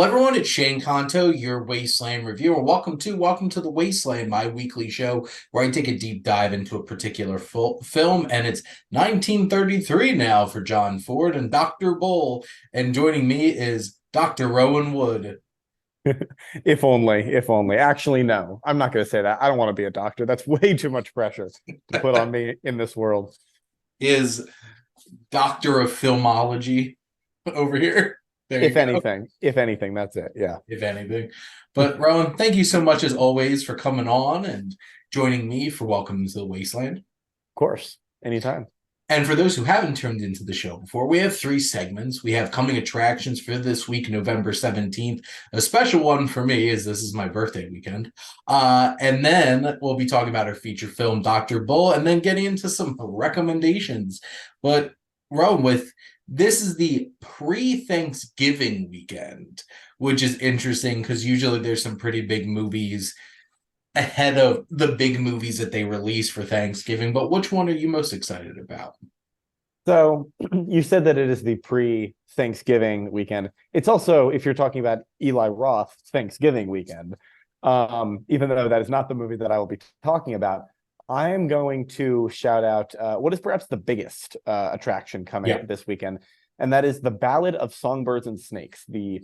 Hello, everyone. It's Shane Kanto, your Wasteland Reviewer. Welcome to the Wasteland, my weekly show where I take a deep dive into a particular film, and it's 1933 now for John Ford and Dr. Bull. And joining me is Dr. Rowan Wood. If only, if only. Actually, no, I'm not going to say that. I don't want to be a doctor. That's way too much pressure to put on me in this world. Is Doctor of Filmology over here. There you go. If anything, that's it. Yeah. If anything. But Rowan, thank you so much as always for coming on and joining me for Welcome to the Wasteland. Of course. Anytime. And for those who haven't tuned into the show before, we have three segments. We have coming attractions for this week, November 17th. A special one for me, as this is my birthday weekend. And then we'll be talking about our feature film, Dr. Bull, and then getting into some recommendations. But Rowan, this is the pre-Thanksgiving weekend, which is interesting because usually there's some pretty big movies ahead of the big movies that they release for Thanksgiving. But which one are you most excited about? So you said that it is the pre-Thanksgiving weekend. It's also, if you're talking about Eli Roth, Thanksgiving weekend. Even though that is not the movie that I will be talking about, I am going to shout out what is perhaps the biggest attraction coming this weekend, and that is the Ballad of Songbirds and Snakes, the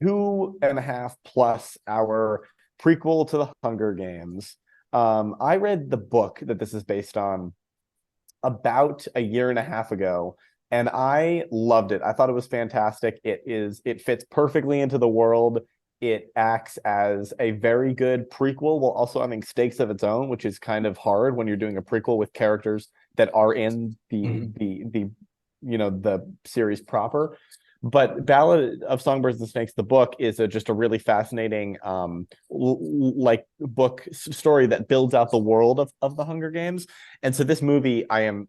2.5+ hour prequel to the Hunger Games. I read the book that this is based on about a year and a half ago, and I loved it. I thought it was fantastic. It fits perfectly into the world. It acts as a very good prequel while also having stakes of its own, which is kind of hard when you're doing a prequel with characters that are in the series proper. But Ballad of Songbirds and Snakes, the book, is just a really fascinating book story that builds out the world of the Hunger Games. And so this movie, I'm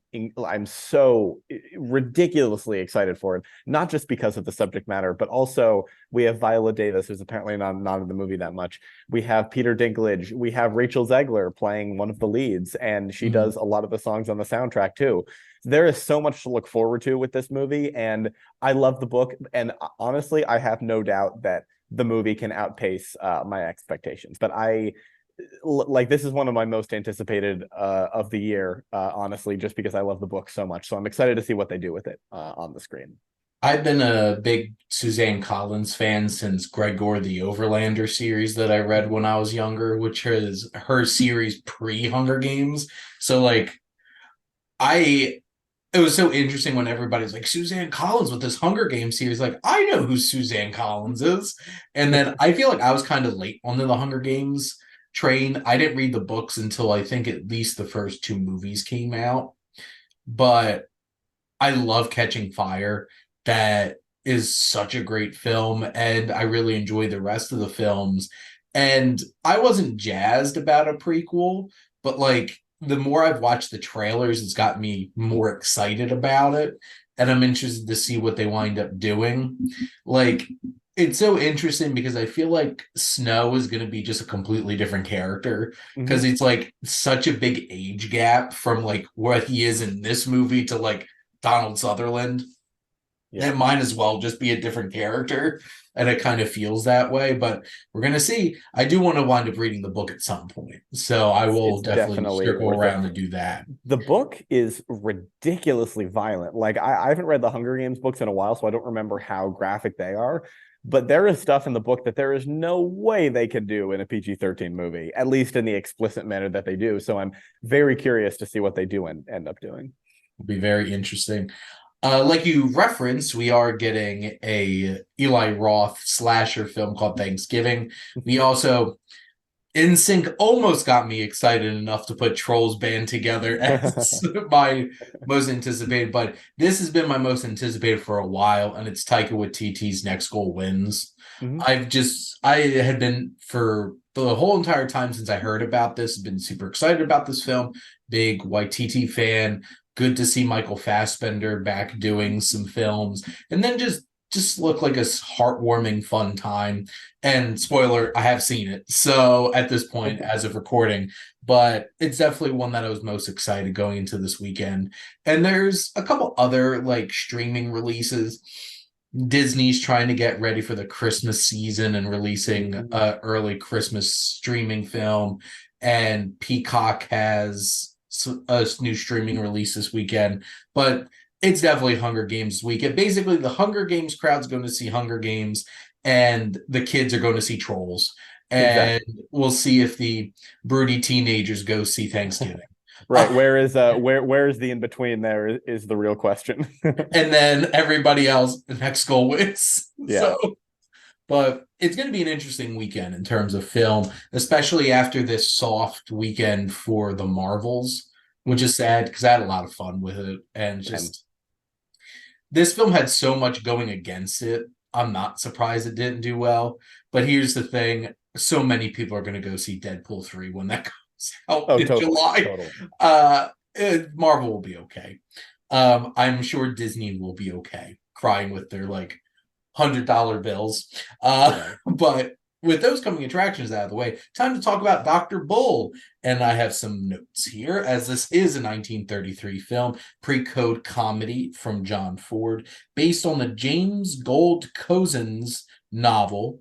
so ridiculously excited for it, not just because of the subject matter, but also we have Viola Davis, who's apparently not in the movie that much. We have Peter Dinklage. We have Rachel Zegler playing one of the leads, and she does a lot of the songs on the soundtrack too. There is so much to look forward to with this movie, and I love the book, and honestly, I have no doubt that the movie can outpace my expectations. But this is one of my most anticipated of the year, honestly, just because I love the book so much. So I'm excited to see what they do with it on the screen. I've been a big Suzanne Collins fan since Gregor the Overlander series that I read when I was younger, which is her series pre-Hunger Games. So it was so interesting when everybody's like, Suzanne Collins with this Hunger Games series. Like, I know who Suzanne Collins is. And then I feel like I was kind of late on the Hunger Games train. I didn't read the books until I think at least the first two movies came out. But I love Catching Fire. That is such a great film. And I really enjoy the rest of the films. And I wasn't jazzed about a prequel, but the more I've watched the trailers, it's got me more excited about it. And I'm interested to see what they wind up doing. It's so interesting because I feel like Snow is going to be just a completely different character because it's such a big age gap from what he is in this movie to Donald Sutherland. Yeah. It might as well just be a different character. And it kind of feels that way, but we're going to see. I do want to wind up reading the book at some point. So I will definitely circle around to do that. The book is ridiculously violent. I haven't read the Hunger Games books in a while, so I don't remember how graphic they are. But there is stuff in the book that there is no way they could do in a PG-13 movie, at least in the explicit manner that they do. So I'm very curious to see what they do and end up doing. It'll be very interesting. Like you referenced, we are getting a Eli Roth slasher film called Thanksgiving. We also, NSYNC almost got me excited enough to put Trolls Band together as my most anticipated, but this has been my most anticipated for a while, and it's Taika Waititi's Next Goal Wins. I had been, for the whole entire time since I heard about this, been super excited about this film, big Waititi fan. Good to see Michael Fassbender back doing some films, and then just look like a heartwarming, fun time. And spoiler, I have seen it. So at this point, as of recording, but it's definitely one that I was most excited going into this weekend. And there's a couple other streaming releases Disney's trying to get ready for the Christmas season and releasing early Christmas streaming film, and Peacock has a new streaming release this weekend. But it's definitely Hunger Games weekend. Basically, the Hunger Games crowd's going to see Hunger Games, and the kids are going to see Trolls. And Exactly. we'll see if the broody teenagers go see Thanksgiving. Right. Where is the in between there is the real question. And then everybody else, next goal wins. Yeah. So, but it's going to be an interesting weekend in terms of film, especially after this soft weekend for the Marvels, which is sad because I had a lot of fun with it. And just this film had so much going against it. I'm not surprised it didn't do well. But here's the thing, so many people are going to go see Deadpool 3 when that comes out in July. Marvel will be okay. I'm sure Disney will be okay, crying with their like $100 bills. But with those coming attractions out of the way, time to talk about Dr. Bull. And I have some notes here, as this is a 1933 film, pre-code comedy from John Ford, based on the James Gold Cousins novel.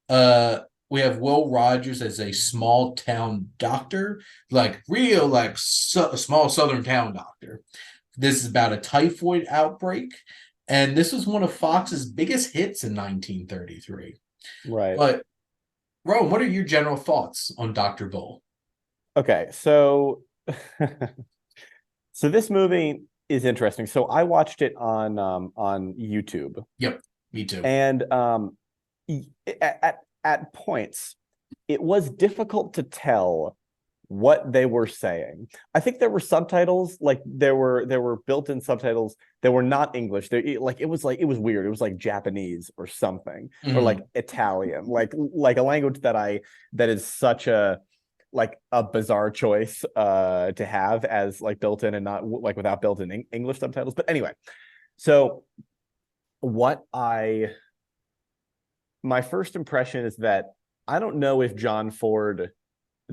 We have Will Rogers as a small town doctor, like real, like a small southern town doctor. This is about a typhoid outbreak, and this was one of Fox's biggest hits in 1933. Right. But, Rowan, what are your general thoughts on Dr. Bull? Okay, so so this movie is interesting. So I watched it on YouTube. Yep, me too. And at points, it was difficult to tell what they were saying. I think there were subtitles, like there were built-in subtitles that were not English. They it was weird. It was like Japanese or something, or like Italian, like a language that is such a bizarre choice to have as like built in and not like without built-in English subtitles. But anyway, so my first impression is that I don't know if John Ford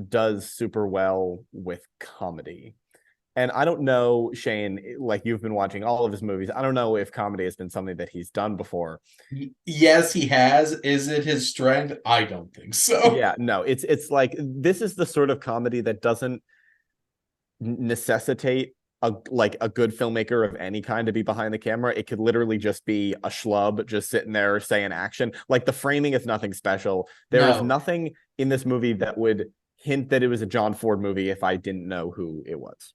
does super well with comedy. And I don't know, Shane, like you've been watching all of his movies. I don't know if comedy has been something that he's done before. Yes, he has. Is it his strength? I don't think so. Yeah, no, it's like this is the sort of comedy that doesn't necessitate a good filmmaker of any kind to be behind the camera. It could literally just be a schlub just sitting there saying action. Like the framing is nothing special. There is nothing in this movie that would hint that it was a John Ford movie if I didn't know who it was.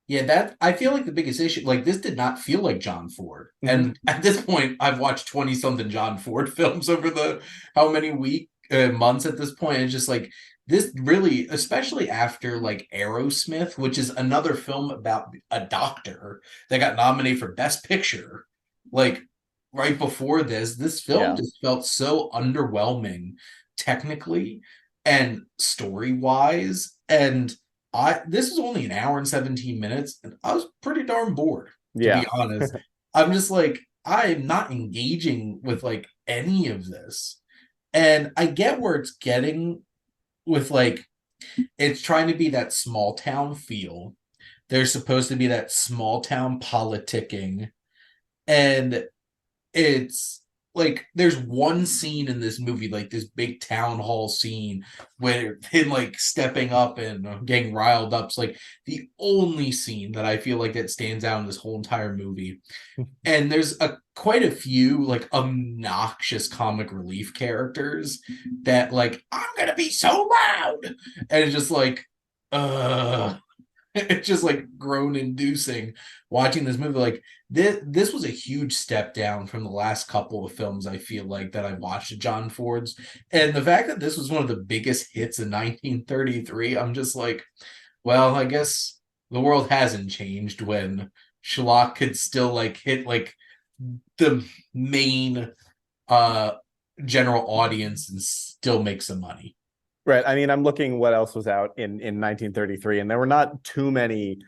Yeah, that I feel like the biggest issue, like this did not feel like John Ford. And at this point, I've watched 20 something John Ford films over the how many months at this point. It's just like this really, especially after like Aerosmith, which is another film about a doctor that got nominated for Best Picture. Like right before this film just felt so underwhelming technically and story-wise. And this was only an hour and 17 minutes, and I was pretty darn bored, to be honest. I'm just like, I'm not engaging with like any of this. And I get where it's getting with like it's trying to be that small town feel. There's supposed to be that small town politicking. And it's like there's one scene in this movie, like this big town hall scene where him like stepping up and getting riled up. It's like the only scene that I feel like that stands out in this whole entire movie. And there's quite a few like obnoxious comic relief characters that like I'm gonna be so loud, and it's just like it's just like groan inducing watching this movie. Like this was a huge step down from the last couple of films I feel like that I watched at John Ford's, and the fact that this was one of the biggest hits in 1933, I'm just like, well, I guess the world hasn't changed when Schlock could still like hit like the main general audience and still make some money. Right. I mean, I'm looking what else was out in 1933, and there were not too many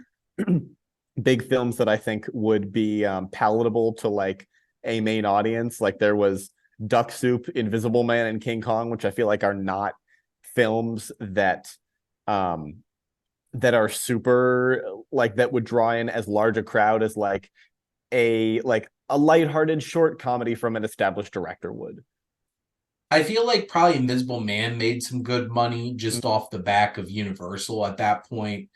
big films that I think would be palatable to like a main audience. Like there was Duck Soup, Invisible Man, and King Kong, which I feel like are not films that that are super like that would draw in as large a crowd as like a a lighthearted short comedy from an established director would. I feel like probably Invisible Man made some good money just off the back of Universal at that point.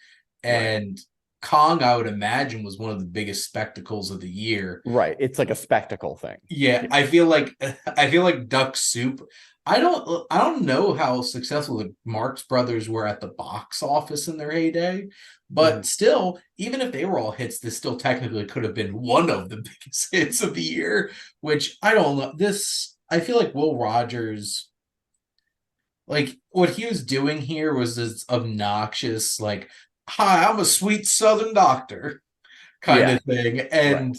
Right. And Kong, I would imagine, was one of the biggest spectacles of the year. Right. It's like a spectacle thing. Yeah, I feel like Duck Soup. I don't know how successful the Marx Brothers were at the box office in their heyday, but still, even if they were all hits, this still technically could have been one of the biggest hits of the year, which I don't know. I feel like Will Rogers, like what he was doing here was this obnoxious, like, hi, I'm a sweet Southern doctor kind Yeah. of thing. Right. And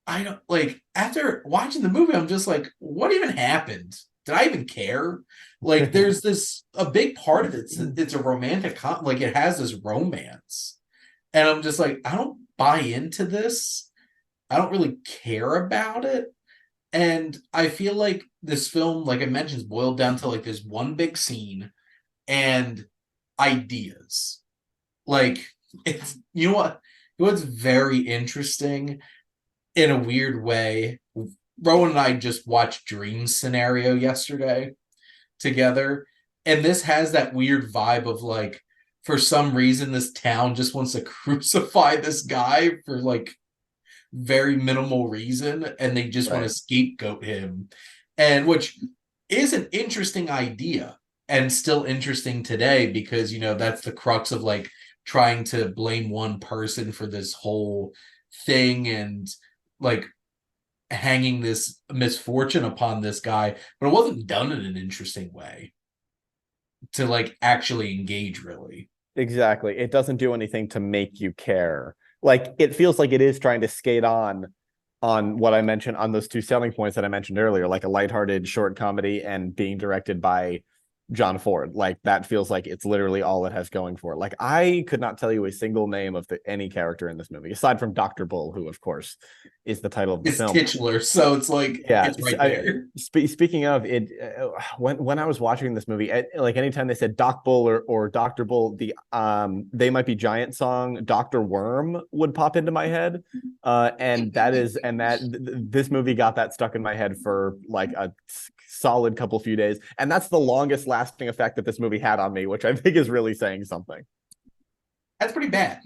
I don't like after watching the movie, I'm just like, what even happened? Did I even care? Like, there's this a big part of it. It's a romantic like it has this romance, and I'm just like, I don't buy into this. I don't really care about it, and I feel like this film, like I mentioned, is boiled down to like this one big scene and ideas. Like it's what's very interesting in a weird way. Rowan and I just watched Dream Scenario yesterday together, and this has that weird vibe of like, for some reason, this town just wants to crucify this guy for like very minimal reason, and they just want Right. to scapegoat him, and which is an interesting idea and still interesting today because that's the crux of like trying to blame one person for this whole thing and like hanging this misfortune upon this guy, but it wasn't done in an interesting way to like actually engage really. Exactly. It doesn't do anything to make you care. Like it feels like it is trying to skate on what I mentioned on those two selling points that I mentioned earlier, like a lighthearted short comedy and being directed by John Ford. Like that feels like it's literally all it has going for it. Like I could not tell you a single name of any character in this movie aside from Dr. Bull, who of course is the title of the It's film. titular, so it's like Yeah. it's right there. Speaking of it, when I was watching this movie, like anytime they said Doc Bull or Dr. Bull, the They Might Be Giant song Dr. Worm would pop into my head. This movie got that stuck in my head for like a solid couple few days, and that's the longest lasting effect that this movie had on me, which I think is really saying something. That's pretty bad.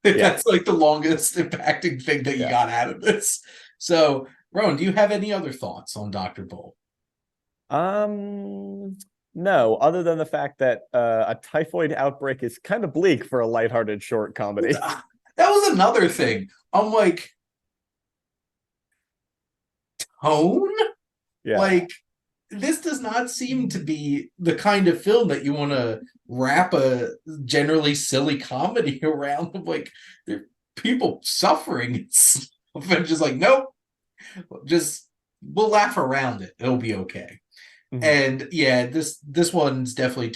Yeah. That's like the longest impacting thing that you Yeah. got out of this. So, Rowan, do you have any other thoughts on Dr. Bull? No, other than the fact that a typhoid outbreak is kind of bleak for a lighthearted short comedy. That was another thing. I'm like, tone? Yeah. Like, this does not seem to be the kind of film that you want to wrap a generally silly comedy around. Like, there are people suffering and stuff, and just like, nope, just we'll laugh around it. It'll be okay. Mhm. And yeah, this one's definitely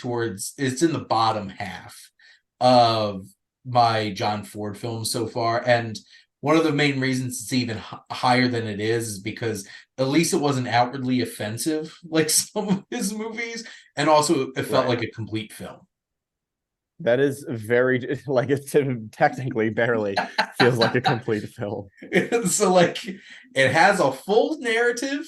it's in the bottom half of my John Ford films so far. And one of the main reasons it's even higher than it is because at least it wasn't outwardly offensive like some of his movies, and also it felt Right. like a complete film. That is very like it's technically barely feels like a complete film. So like it has a full narrative,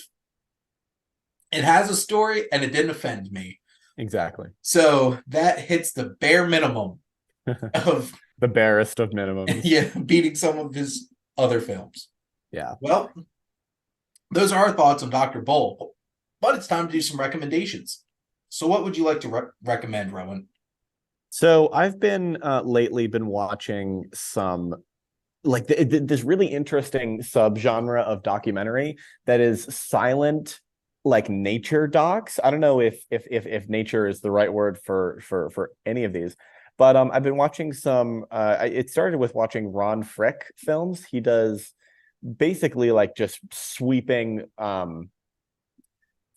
it has a story, and it didn't offend me. Exactly. So that hits the bare minimum of The barest of minimums. yeah, beating some of his other films. Yeah. Well, those are our thoughts on Dr. Bull, but it's time to do some recommendations. So what would you like to recommend, Rowan? So I've been lately been watching some like this really interesting subgenre of documentary that is silent like nature docs. I don't know if nature is the right word for any of these, but I've been watching some. It started with watching Ron Frick films. He does basically like just sweeping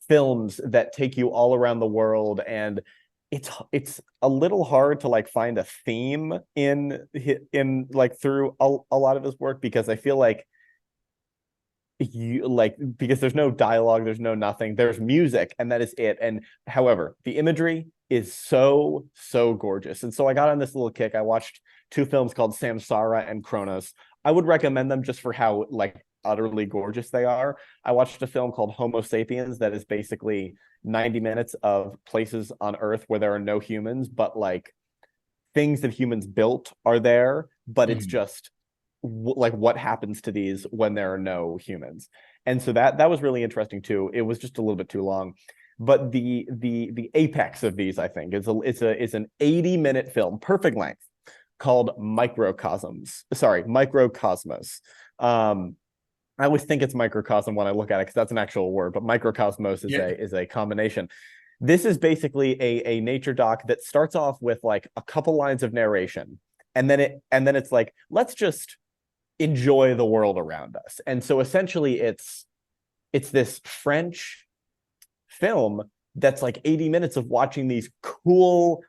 films that take you all around the world, and it's a little hard to like find a theme in like through a lot of his work, because I feel like because there's no dialogue, there's no nothing, there's music, and that is it. And however, the imagery is so gorgeous, and so I got on this little kick. I watched two films called Samsara and Kronos. I would recommend them just for how like utterly gorgeous they are. I watched a film called Homo Sapiens that is basically 90 minutes of places on Earth where there are no humans, but like things that humans built are there, but it's Mhm. just like what happens to these when there are no humans. And so that was really interesting too. It was just a little bit too long. But the apex of these, I think, is an 80-minute film, perfect length, called Microcosmos. I always think it's microcosm when I look at it because that's an actual word, but microcosmos is Yeah. a combination. This is basically a nature doc that starts off with like a couple lines of narration, and then it's like, let's just enjoy the world around us. And so essentially it's this French film that's like 80 minutes of watching these cool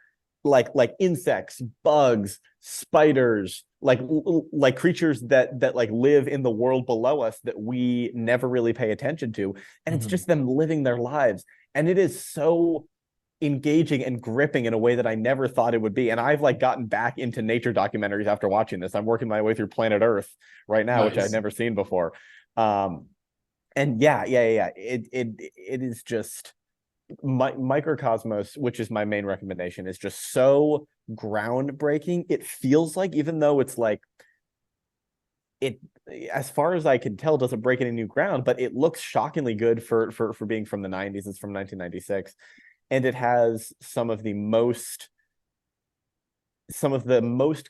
like insects, bugs, spiders, like creatures that like live in the world below us that we never really pay attention to, and it's Mhm. just them living their lives, and it is so engaging and gripping in a way that I never thought it would be. And I've like gotten back into nature documentaries after watching this. I'm working my way through Planet Earth right now, which I'd Nice. never seen before. Um, and yeah. It is just Microcosmos, which is my main recommendation, is just so groundbreaking. It feels like, even though it's like it, as far as I can tell, doesn't break any new ground, but it looks shockingly good for being from the 90s. It's from 1996, and it has some of the most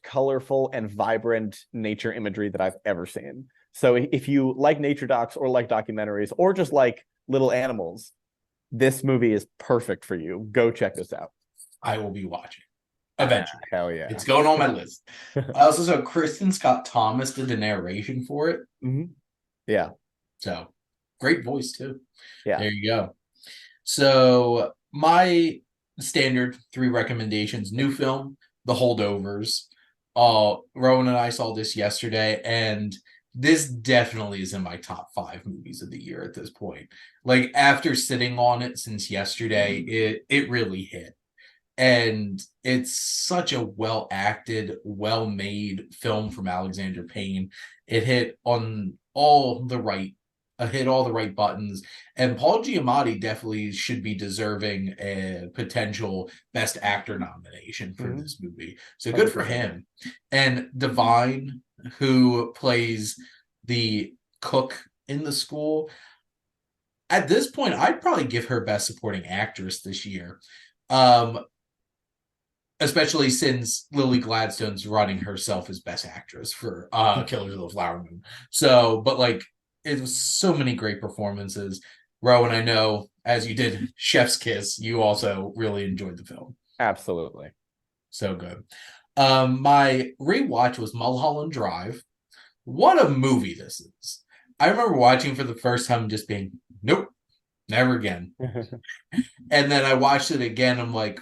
colorful and vibrant nature imagery that I've ever seen. So if you like nature docs or like documentaries or just like little animals, this movie is perfect for you. Go check this out. I will be watching eventually. Hell yeah. It's going on my list. I also saw Kristen Scott Thomas did the narration for it. Mhm. Yeah. So great voice too. Yeah. There you go. So my standard three recommendations: new film, The Holdovers. Rowan and I saw this yesterday, and this definitely is in my top five movies of the year at this point. Like after sitting on it since yesterday, it really hit. And it's such a well acted, well made film from Alexander Payne. It hit on all the right, hit all the right buttons. And Paul Giamatti definitely should be deserving a potential Best Actor nomination for Mhm. this movie. So good for 100%. him. And Divine, who plays the cook in the school, at this point, I'd probably give her Best Supporting Actress this year. Um, Especially since Lily Gladstone's running herself as best actress for Killers of the Flower Moon. So, but like it was so many great performances. Rowan, I know as you did Chef's Kiss, you also really enjoyed the film. Absolutely. So good. My rewatch was Mulholland Drive. What a movie this is. I remember watching for the first time and just being, nope, never again. And then I watched it again. I'm like,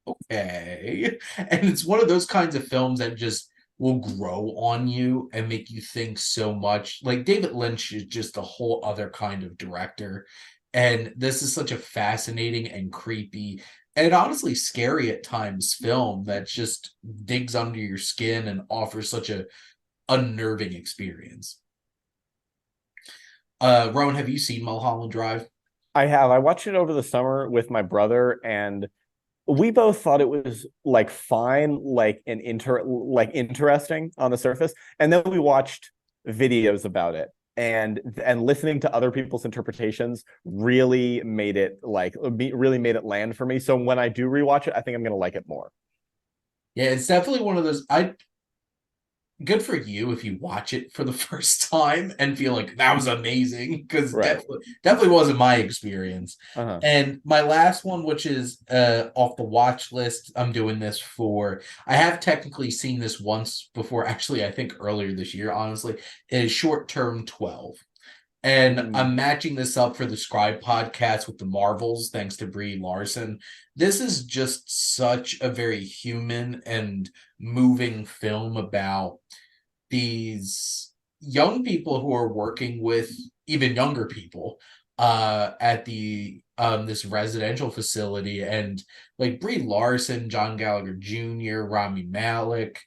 okay. And it's one of those kinds of films that just will grow on you and make you think so much. Like David Lynch is just a whole other kind of director. And this is such a fascinating and creepy and honestly scary at times film that just digs under your skin and offers such a unnerving experience. Rowan, have you seen Mulholland Drive? I have. I watched it over the summer with my brother, and we both thought it was like fine, like interesting on the surface. And then we watched videos about it, and listening to other people's interpretations really made it land for me. So when I do rewatch it, I think I'm gonna like it more. Yeah, it's definitely one of those. I good for you if you watch it for the first time and feel like that was amazing because Right. definitely wasn't my experience. Uh-huh. And my last one, which is off the watch list, I'm doing this for. I have technically seen this once before, actually. I think earlier this year, honestly, is Short Term 12. And Mm. I'm matching this up for the Scribe podcast with the Marvels, thanks to Brie Larson. This is just such a very human and moving film about these young people who are working with even younger people at the this residential facility, and like Brie Larson, John Gallagher Jr., Rami Malek.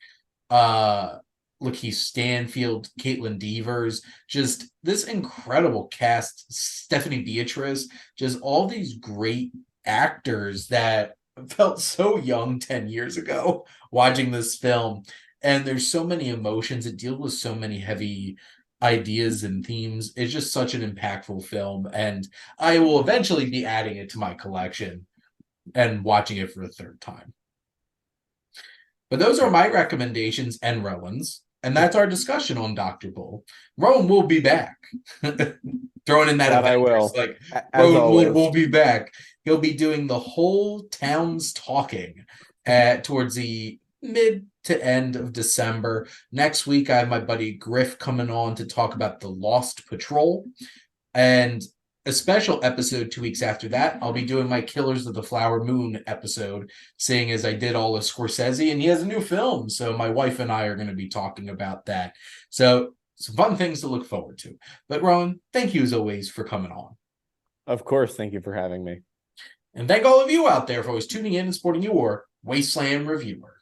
Lakeith Stanfield, Caitlin Devers, just this incredible cast, Stephanie Beatrice, just all these great actors that felt so young 10 years ago watching this film. And there's so many emotions. It deals with so many heavy ideas and themes. It's just such an impactful film. And I will eventually be adding it to my collection and watching it for a third time. But those are my recommendations and Rowan's. And that's our discussion on Dr. Bull. Rowan will be back. Throwing in that I will. Like, As Rowan always. will be back. He'll be doing the whole town's talking towards the mid to end of December. Next week, I have my buddy Griff coming on to talk about the Lost Patrol. And a special episode 2 weeks after that, I'll be doing my Killers of the Flower Moon episode, seeing as I did all of Scorsese, and he has a new film. So my wife and I are going to be talking about that. So some fun things to look forward to. But Rowan, thank you as always for coming on. Of course, thank you for having me. And thank all of you out there for always tuning in and supporting your Wasteland Reviewer.